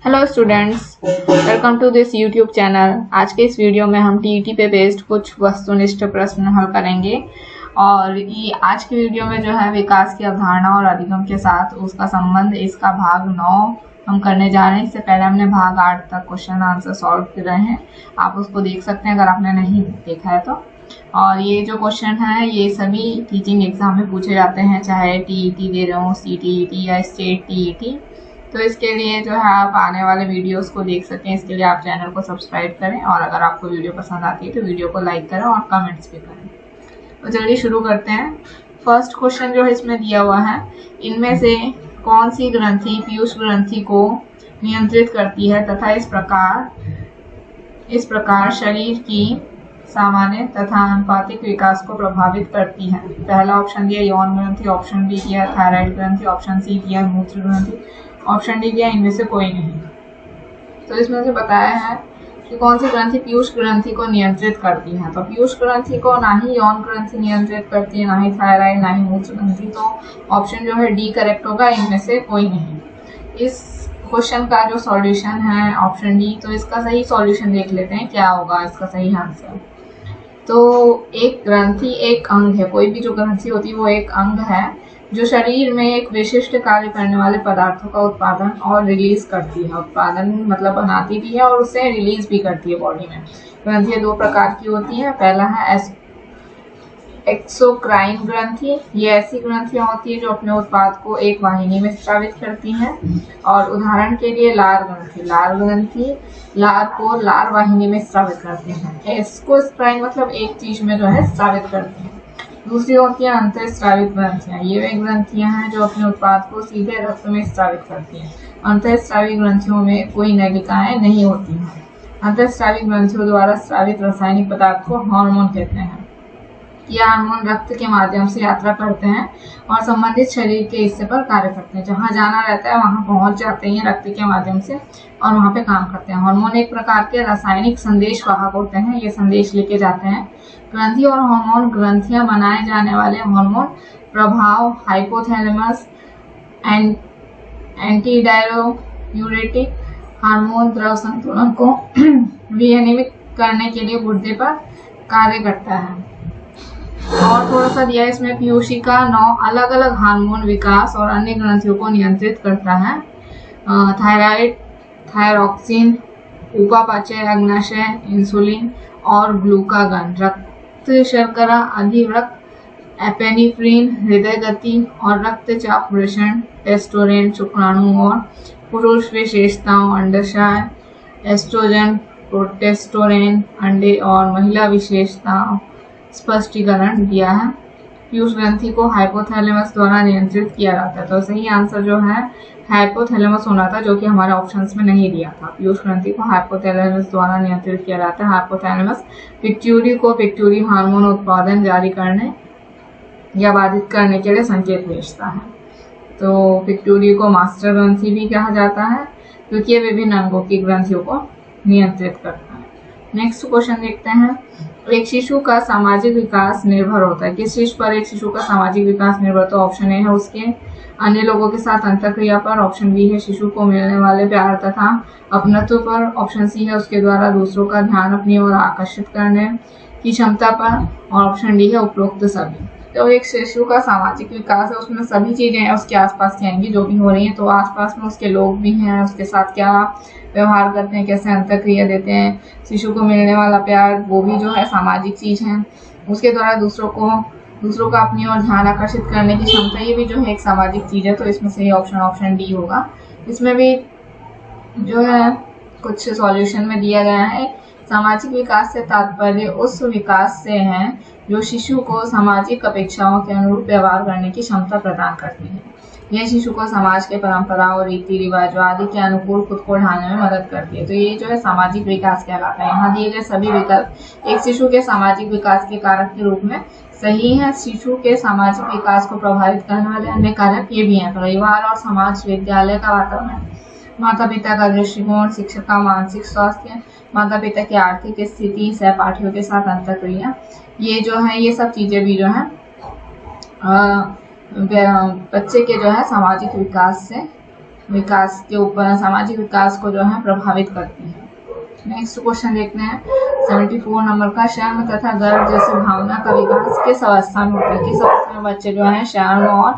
Hello students, welcome to this YouTube channel. आज के इस वीडियो में हम टीईटी पे बेस्ड कुछ वस्तुनिष्ठ प्रश्न हल करेंगे और ये आज की वीडियो में जो है विकास की अवधारणा और अधिगम के साथ उसका संबंध, इसका भाग 9 हम करने जा रहे हैं। इससे पहले हमने भाग 8 तक क्वेश्चन आंसर सॉल्व कर रहे हैं, आप उसको देख सकते हैं अगर आपने नहीं देखा है तो। और ये जो क्वेश्चन है ये सभी टीचिंग एग्जाम में पूछे जाते हैं, चाहे टीईटी दे रहे हो, सीटीईटी या स्टेट टीईटी। तो इसके लिए जो है आप आने वाले वीडियोस को देख सकें, इसके लिए आप चैनल को सब्सक्राइब करें और अगर आपको वीडियो पसंद आती है तो वीडियो को लाइक करें और कमेंट्स भी करें। तो चलिए शुरू करते हैं। फर्स्ट क्वेश्चन जो है इसमें दिया हुआ है, इनमें से कौन सी ग्रंथि पीयूष ग्रंथि को नियंत्रित करती है तथा इस प्रकार शरीर की सामान्य तथा अनुपातिक विकास को प्रभावित करती है। पहला ऑप्शन दिया यौन ग्रंथि, ऑप्शन बी दिया थायराइड ग्रंथि, ऑप्शन सी दिया मूत्र ग्रंथि, ऑप्शन डी दिया इनमें से कोई नहीं। तो इसमें से बताया है कि कौन सी ग्रंथि पीयूष ग्रंथि को नियंत्रित करती है। तो पीयूष ग्रंथि को ना ही यौन ग्रंथि नियंत्रित करती है, ना ही थायराइड, ना ही मूत्र ग्रंथि। तो ऑप्शन जो है डी करेक्ट होगा, इनमें से कोई नहीं। इस क्वेश्चन का जो सॉल्यूशन है ऑप्शन डी, तो इसका सही सॉल्यूशन देख लेते हैं क्या होगा इसका सही आंसर। तो एक ग्रंथि एक अंग है, कोई भी जो ग्रंथि होती है वो एक अंग है जो शरीर में एक विशिष्ट कार्य करने वाले पदार्थों का उत्पादन और रिलीज करती है। उत्पादन मतलब बनाती भी है और उसे रिलीज भी करती है बॉडी में। ग्रंथियां दो प्रकार की होती है, पहला है एक्सोक्राइन ग्रंथि। ये ऐसी ग्रंथियां होती है जो अपने उत्पाद को एक वाहिनी में स्रावित करती हैं। और उदाहरण के लिए लार ग्रंथि लार को लार वाहिनी में स्रावित करते हैं। एक्सोक्राइन मतलब एक चीज में जो है स्रावित करती है। दूसरी होती है अंतःस्रावित ग्रंथियां। ये वे ग्रंथियां हैं जो अपने उत्पाद को सीधे रक्त में स्रावित करती हैं। अंतःस्रावी ग्रंथियों में कोई नलिकाएं नहीं होती हैं। अंतःस्रावी ग्रंथियों द्वारा स्रावित रासायनिक पदार्थ को हार्मोन कहते हैं। ये हार्मोन रक्त के माध्यम से यात्रा करते हैं और संबंधित शरीर के हिस्से पर कार्य करते हैं। जहाँ जाना रहता है वहां पहुंच जाते हैं रक्त के माध्यम से और वहां पे काम करते हैं। हार्मोन एक प्रकार के रासायनिक संदेश वाहक होते हैं, ये संदेश लेके जाते हैं। ग्रंथि और हार्मोन ग्रंथियां बनाए जाने वाले हार्मोन प्रभाव हाइपोथैलेमस एंटीडायरेटिक हार्मोन द्रव संतुलन को विनियमित करने के लिए गुर्दे पर कार्य करता है। और थोड़ा सा दिया इसमें पीयूषिका 9 अलग अलग हार्मोन विकास और अन्य ग्रंथियों को नियंत्रित करता है। थायराइड, थायरॉक्सिन, उपापचय, अग्नाशय, इंसुलिन और ग्लूकागन, रक्त शर्करा, अधिवृक्क, एपेनेफ्रिन, हृदय गति और रक्तचाप वृषण, टेस्टोरेन, शुक्राणु और पुरुष विशेषताओं, अंडाशय, एस्ट्रोजन, प्रोटेस्टोरेन, अंडे और महिला विशेषताओं स्पष्टीकरण दिया है। पीयूष ग्रंथि को हाइपोथैलेमस द्वारा नियंत्रित किया जाता है। तो सही आंसर जो है हाइपोथैलेमस होना था, जो कि हमारे ऑप्शंस में नहीं दिया था। पीयूष ग्रंथि को हाइपोथैलेमस द्वारा नियंत्रित किया जाता है। हाइपोथैलेमस पिट्यूटरी को पिट्यूटरी हार्मोन उत्पादन जारी करने या बाधित करने के लिए संकेत भेजता है। तो पिट्यूटरी को मास्टर ग्रंथि भी कहा जाता है क्योंकि ये विभिन्न अंगों की ग्रंथियों को नियंत्रित करता है। नेक्स्ट क्वेश्चन देखते हैं। एक शिशु का सामाजिक विकास निर्भर होता है। किस चीज पर एक शिशु का सामाजिक विकास निर्भर? तो ऑप्शन ए है उसके अन्य लोगों के साथ अंतःक्रिया पर, ऑप्शन बी है शिशु को मिलने वाले प्यार तथा अपनत्व पर, ऑप्शन सी है उसके द्वारा दूसरों का ध्यान अपनी ओर आकर्षित करने की क्षमता पर और ऑप्शन डी है उपरोक्त सभी। तो एक शिशु का सामाजिक विकास है, उसमें सभी चीजें हैं उसके आसपास की आएंगी जो भी हो रही हैं। तो आसपास में उसके लोग भी हैं, उसके साथ क्या व्यवहार करते हैं, कैसे अंतःक्रिया देते हैं, शिशु को मिलने वाला प्यार, वो भी जो है सामाजिक चीज है। उसके द्वारा दूसरों का अपनी ओर ध्यान आकर्षित करने की क्षमता, ये भी जो है एक सामाजिक चीज है। तो इसमें सही ऑप्शन डी होगा। इसमें भी जो है कुछ सॉल्यूशन में दिया गया है। सामाजिक विकास से तात्पर्य उस विकास से है जो शिशु को सामाजिक अपेक्षाओं के अनुरूप व्यवहार करने की क्षमता प्रदान करती है। यह शिशु को समाज के परंपराओं, रीति रिवाजों आदि के अनुकूल खुद को ढालने में मदद करती है। तो ये जो है सामाजिक विकास कहलाता है। यहाँ दिए गए सभी विकल्प एक शिशु के सामाजिक विकास के कारक के रूप में सही है। शिशु के सामाजिक विकास को प्रभावित करने वाले अन्य कारक ये भी हैं: परिवार और समाज, विद्यालय का वातावरण, माता पिता का दृष्टिकोण, शिक्षक का मानसिक स्वास्थ्य, माता पिता की आर्थिक स्थिति, सहपाठियों के साथ अंतःक्रिया। ये जो है ये सब चीजें भी जो है बच्चे के जो है सामाजिक विकास से विकास के ऊपर, सामाजिक विकास को जो है प्रभावित करती है। नेक्स्ट क्वेश्चन देखते हैं 74 नंबर का। शर्म तथा गर्व जैसी भावना का विकास किस अवस्था में होता है? किस अवस्था में बच्चे जो है शर्म और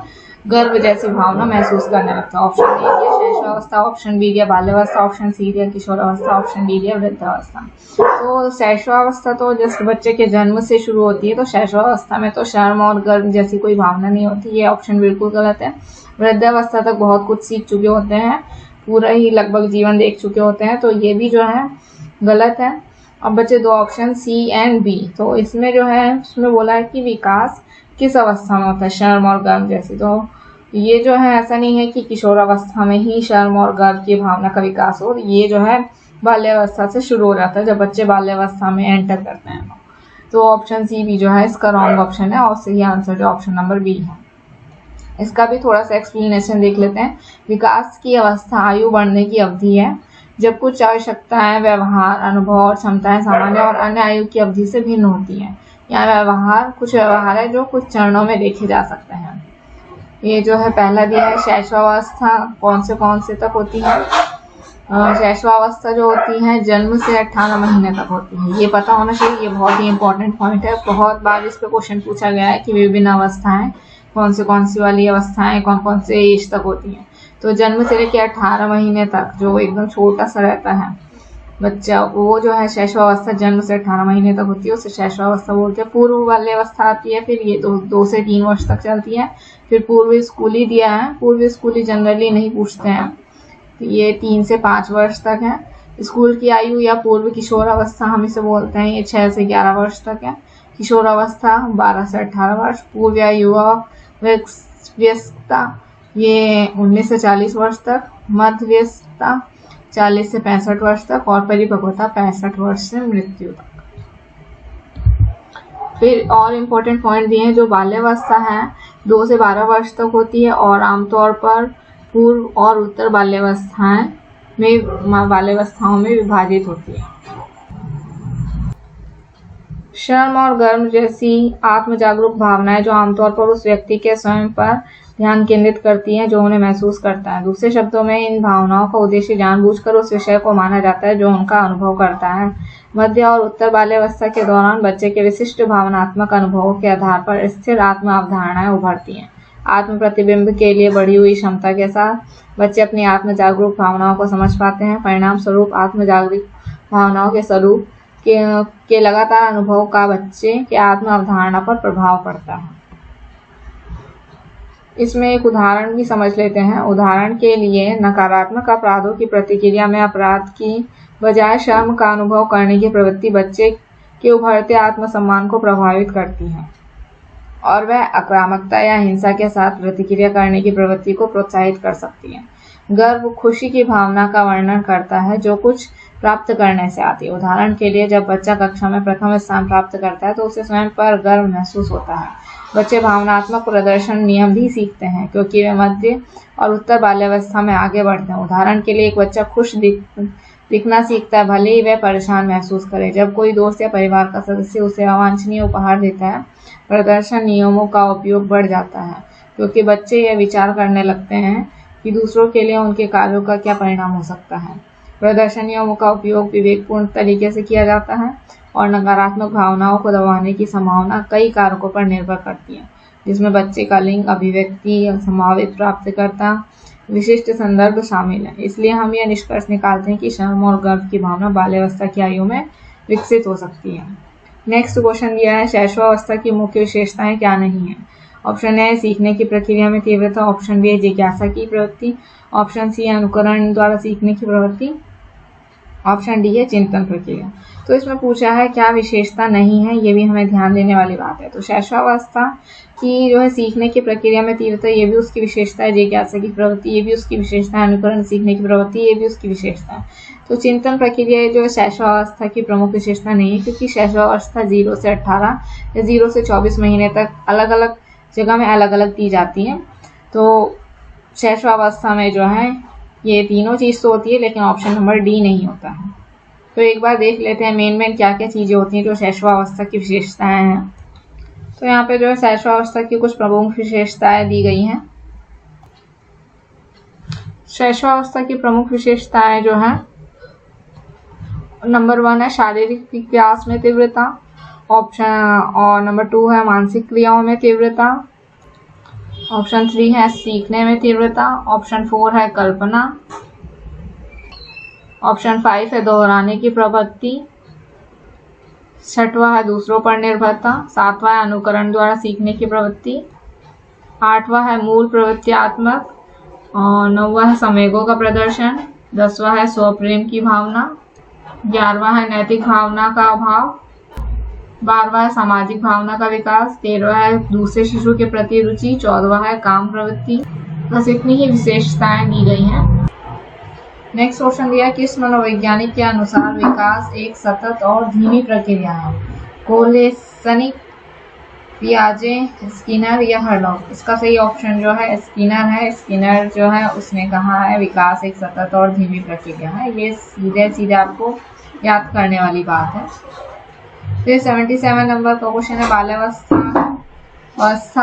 गर्व जैसी भावना महसूस करने लगते हैं? ऑप्शन ए दिया शैशवावस्था, ऑप्शन बी दिया बाल्यावस्था, ऑप्शन सी दिया किशोरावस्था, ऑप्शन डी दिया वृद्धावस्था। तो शैशवावस्था तो जस्ट बच्चे के जन्म से शुरू होती है, तो शैशवावस्था में तो शर्म और गर्व जैसी कोई भावना नहीं होती, ये ऑप्शन बिल्कुल गलत है। वृद्धावस्था तक बहुत कुछ सीख चुके होते हैं, पूरा ही लगभग जीवन देख चुके होते हैं, तो ये भी जो है गलत है। अब बचे दो ऑप्शन सी एंड बी। तो इसमें जो है उसमें बोला है कि विकास किस अवस्था में होता है शर्म और गर्व जैसी, तो ये जो है ऐसा नहीं है कि किशोरावस्था में ही शर्म और गर्व की भावना का विकास हो, ये जो है बाल्यावस्था से शुरू हो जाता है, जब बच्चे बाल्यावस्था में एंटर करते हैं। तो ऑप्शन सी भी जो है इसका रॉन्ग ऑप्शन है और सही आंसर जो ऑप्शन नंबर बी है। इसका भी थोड़ा सा एक्सप्लेनेशन देख लेते हैं। विकास की अवस्था आयु बढ़ने की अवधि है, जब कुछ आवश्यकताएं, व्यवहार, अनुभव और क्षमताएं सामान्य और अन्य आयु की अवधि से भिन्न होती हैं। यहाँ कुछ व्यवहार है जो कुछ चरणों में देखे जा सकते हैं। ये जो है पहला दिया है शैशवावस्था कौन से तक होती है? शैशवावस्था जो होती है जन्म से 18 महीने तक होती है, ये पता होना चाहिए, ये बहुत ही इंपॉर्टेंट पॉइंट है। बहुत बार इस पे क्वेश्चन पूछा गया है कि विभिन्न अवस्थाएं कौन सी वाली अवस्थाएं कौन से एज तक होती हैं। तो जन्म से लेकर 18 महीने तक जो एकदम छोटा सा रहता है बच्चा, वो जो है शैशवावस्था जन्म से 18 महीने तक होती है, उसे शैशवावस्था बोलते हैं। पूर्व बाल्यावस्था आती है, फिर ये 2 से 3 वर्ष तक चलती है। फिर पूर्व स्कूली दिया है, पूर्व स्कूली जनरली नहीं पूछते हैं, तो ये 3 से 5 वर्ष तक है। स्कूल की आयु या पूर्व किशोरावस्था हम इसे बोलते हैं, ये 6 से 11 वर्ष तक है। किशोरावस्था 12 से 18 वर्ष। पूर्व या युवा वयस्कता ये 19 से 40 वर्ष तक। मध्य वयस्कता 40 से 65 वर्ष तक और परिपक्वता 65 वर्ष से मृत्यु तक। फिर और इम्पोर्टेंट पॉइंट दिए हैं, जो बाल्यावस्था है 2 से 12 वर्ष तक होती है और आमतौर पर पूर्व और उत्तर बाल्यावस्थाओं में विभाजित होती है। शर्म और गर्व जैसी आत्म जागरूक भावनाएं जो आमतौर पर उस व्यक्ति के स्वयं पर ध्यान केंद्रित करती हैं जो उन्हें महसूस करता है। दूसरे शब्दों में इन भावनाओं का उद्देश्य जानबूझकर उस विषय को माना जाता है जो उनका अनुभव करता है। मध्य और उत्तर बाल्यावस्था के दौरान बच्चे के विशिष्ट भावनात्मक अनुभवों के आधार पर स्थिर आत्म अवधारणाएं उभरती हैं। आत्म प्रतिबिंब के लिए बढ़ी हुई क्षमता के साथ बच्चे अपनी आत्म जागरूक भावनाओं को समझ पाते हैं। परिणाम स्वरूप आत्म जागरूक भावनाओं के स्वरूप के लगातार अनुभव का बच्चे के आत्म अवधारणा पर प्रभाव पड़ता है। इसमें एक उदाहरण भी समझ लेते हैं। उदाहरण के लिए नकारात्मक अपराधों की प्रतिक्रिया में अपराध की बजाय शर्म का अनुभव करने की प्रवृत्ति बच्चे के उभरते आत्मसम्मान को प्रभावित करती है और वह आक्रामकता या हिंसा के साथ प्रतिक्रिया करने की प्रवृत्ति को प्रोत्साहित कर सकती है। गर्व खुशी की भावना का वर्णन करता है जो कुछ प्राप्त करने से आती है। उदाहरण के लिए जब बच्चा कक्षा में प्रथम स्थान प्राप्त करता है तो उसे स्वयं पर गर्व महसूस होता है। बच्चे भावनात्मक प्रदर्शन नियम भी सीखते हैं क्योंकि वे मध्य और उत्तर बाल्यावस्था में आगे बढ़ते हैं। उदाहरण के लिए एक बच्चा खुश दिखना सीखता है भले ही वह परेशान महसूस करे। जब कोई दोस्त या परिवार का सदस्य उसे अवांछनीय उपहार देता है, प्रदर्शन नियमों का उपयोग बढ़ जाता है क्योंकि बच्चे यह विचार करने लगते हैं कि दूसरों के लिए उनके कार्यों का क्या परिणाम हो सकता है। प्रदर्शन नियमों का उपयोग विवेकपूर्ण तरीके से किया जाता है और नकारात्मक भावनाओं को दबाने की संभावना कई कारकों पर निर्भर करती है, जिसमें बच्चे का लिंग, अभिव्यक्ति, संभावित प्राप्तकर्ता, विशिष्ट संदर्भ शामिल है। इसलिए हम यह निष्कर्ष निकालते हैं कि शर्म और गर्व की भावना बाल्यावस्था की आयु में विकसित हो सकती है। नेक्स्ट क्वेश्चन दिया है शैशवावस्था की मुख्य विशेषताएं क्या नहीं है? ऑप्शन ए सीखने की प्रक्रिया में तीव्रता, ऑप्शन बी जिज्ञासा की प्रवृत्ति, ऑप्शन सी अनुकरण द्वारा सीखने की प्रवृत्ति, ऑप्शन डी है चिंतन प्रक्रिया। तो इसमें पूछा है क्या विशेषता नहीं है, ये भी हमें ध्यान देने वाली बात है। तो शैशवावस्था की जो है सीखने की प्रक्रिया में तीव्रता, ये भी उसकी विशेषता है। जिज्ञासा की प्रवृत्ति, ये भी उसकी विशेषता है। अनुकरण सीखने की प्रवृत्ति, ये भी उसकी विशेषता है। तो चिंतन प्रक्रिया जो है शैशवावस्था की प्रमुख विशेषता नहीं है क्योंकि शैशवावस्था 0 से 18 या 0 से 24 महीने तक अलग अलग जगह में अलग अलग दी जाती है। तो शैशवावस्था में जो है ये तीनों चीज़ तो होती है लेकिन ऑप्शन नंबर डी नहीं होता है। तो एक बार देख लेते हैं मेन क्या क्या चीज़ें होती हैं जो शैशवावस्था की विशेषताएं हैं। तो यहाँ पे जो है शैशवावस्था की कुछ प्रमुख विशेषताएं दी गई हैं। शैशवावस्था की प्रमुख विशेषताएं जो है, नंबर 1 है शारीरिक विकास में तीव्रता, ऑप्शन और नंबर 2 है मानसिक क्रियाओं में तीव्रता, ऑप्शन 3 है सीखने में तीव्रता, ऑप्शन 4 है कल्पना, ऑप्शन 5 है दोहराने की प्रवृत्ति, 6वां है दूसरों पर निर्भरता, 7वां है अनुकरण द्वारा सीखने की प्रवृत्ति, 8वां है मूल प्रवृत्त्यात्मक, और 9वां है संवेगों का प्रदर्शन, 10वां है स्वप्रेम की भावना, 11वां है नैतिक भावना का अभाव, 12वां है सामाजिक भावना का विकास, 13वां है दूसरे शिशु के प्रति रुचि, 14वां है काम प्रवृत्ति। बस इतनी ही विशेषताएं दी गई हैं। नेक्स्ट क्वेश्चन दिया, किस मनोवैज्ञानिक के अनुसार विकास एक सतत और धीमी प्रक्रिया है? कोलेसनिक, पियाजे, स्किनर या हर्लॉक? इसका सही ऑप्शन जो है स्किनर है। स्किनर जो है उसने कहा है विकास एक सतत और धीमी प्रक्रिया है। ये सीधे सीधे आपको याद करने वाली बात है। फिर 77 नंबर का क्वेश्चन है, बाल्यावस्था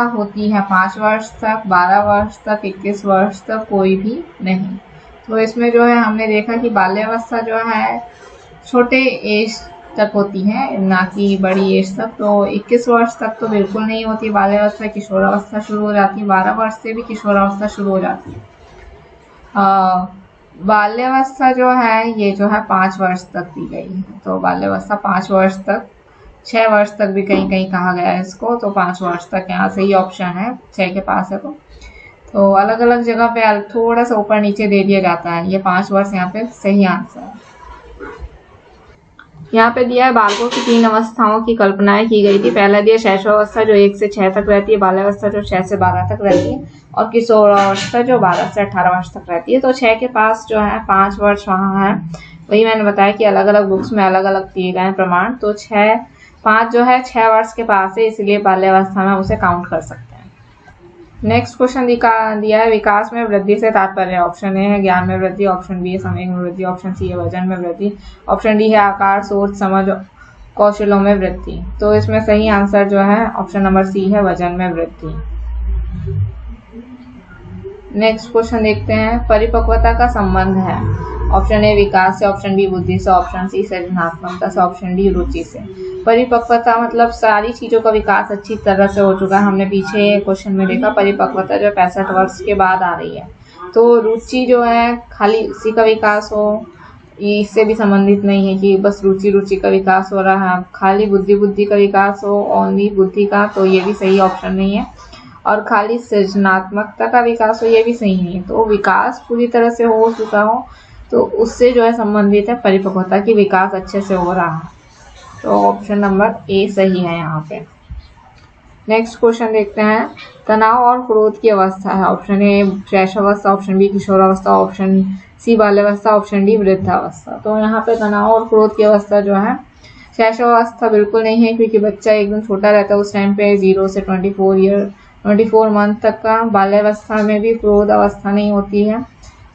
होती है 5 वर्ष तक, 12 वर्ष तक, 21 वर्ष तक, कोई भी नहीं। तो इसमें जो है हमने देखा कि बाल्यावस्था जो है छोटे एज तक होती है, ना कि बड़ी एज तक। तो 21 वर्ष तक तो बिल्कुल नहीं होती बाल्यावस्था, किशोरावस्था शुरू हो जाती है। 12 वर्ष से भी किशोरावस्था शुरू हो जाती है। बाल्यावस्था जो है ये जो है 5 वर्ष तक दी गई है। तो बाल्यावस्था 5 वर्ष तक, 6 वर्ष तक भी कहीं कहीं कहा गया है इसको, तो 5 वर्ष तक यहाँ सही ऑप्शन है, 6 के पास है। तो अलग अलग जगह पे थोड़ा सा ऊपर नीचे दे दिया जाता है। ये 5 वर्ष यहाँ पे सही आंसर है। यहाँ पे दिया है बालकों की 3 अवस्थाओं की कल्पनाएं की गई थी। पहला दिया शैशवावस्था जो 1 से 6 तक रहती है, बाल्यावस्था जो 6 से 12 तक रहती है, और किशोरावस्था जो 12 से 18 वर्ष तक रहती है। तो 6 के पास जो है 5 वर्ष वहाँ है। वही मैंने बताया कि अलग अलग बुक्स में अलग अलग दिए गए प्रमाण। तो 5 जो है 6 वर्ष के पास है, इसलिए बाल्यावस्था में उसे काउंट कर सकते हैं। नेक्स्ट क्वेश्चन दिया है विकास में वृद्धि से तात्पर्य। ऑप्शन ए है ज्ञान में वृद्धि, ऑप्शन बी है समय में वृद्धि, ऑप्शन सी है वजन में वृद्धि, ऑप्शन डी है आकार, सोच, समझ, कौशलों में वृद्धि। तो इसमें सही आंसर जो है ऑप्शन नंबर सी है वजन में वृद्धि। नेक्स्ट क्वेश्चन देखते हैं, परिपक्वता का संबंध है। ऑप्शन ए विकास से, ऑप्शन बी बुद्धि से, ऑप्शन सी सृजनात्मकता से, ऑप्शन डी रुचि से। परिपक्वता मतलब सारी चीजों का विकास अच्छी तरह से हो चुका है। हमने पीछे क्वेश्चन में देखा परिपक्वता जो 65 वर्ष के बाद आ रही है। तो रुचि जो है खाली उसी का विकास हो, इससे भी संबंधित नहीं है कि बस रुचि का विकास हो रहा है। खाली बुद्धि का विकास हो, ओनली बुद्धि का, तो ये भी सही ऑप्शन नहीं है। और खाली सृजनात्मकता का विकास हो, ये भी सही नहीं है। तो विकास पूरी तरह से हो चुका हो तो उससे जो है संबंधित है परिपक्वता की, विकास अच्छे से हो रहा है। तो ऑप्शन नंबर ए सही है यहाँ पे। नेक्स्ट क्वेश्चन देखते हैं, तनाव और क्रोध की अवस्था है। ऑप्शन ए शैशवावस्था, ऑप्शन बी किशोरावस्था, ऑप्शन सी बाल्यावस्था, ऑप्शन डी वृद्धावस्था। तो यहाँ पे तनाव और क्रोध की अवस्था जो है शैशवावस्था बिल्कुल नहीं है, क्योंकि बच्चा एकदम छोटा रहता है उस टाइम पे 0 से 24 मंथ तक का। बाल्यावस्था में भी क्रोध अवस्था नहीं होती है।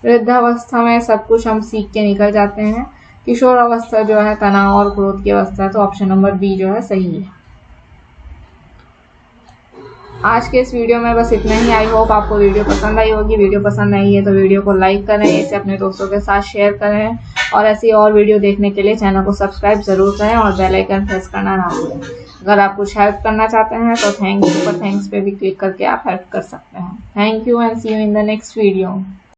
वृद्धावस्था में सब कुछ हम सीख के निकल जाते हैं। किशोर अवस्था जो है तनाव और क्रोध की अवस्था है। तो ऑप्शन नंबर बी जो है सही है। आज के इस वीडियो में बस इतना ही। आई होप आपको वीडियो पसंद आई होगी। वीडियो पसंद आई है तो वीडियो को लाइक करें, इसे अपने दोस्तों के साथ शेयर करें, और ऐसी और वीडियो देखने के लिए चैनल को सब्सक्राइब जरूर करें और बेल आइकन प्रेस करना ना भूलें। अगर आप कुछ हेल्प करना चाहते हैं तो थैंक्स पे भी क्लिक करके आप हेल्प कर सकते हैं। Thank you and see you in the next video.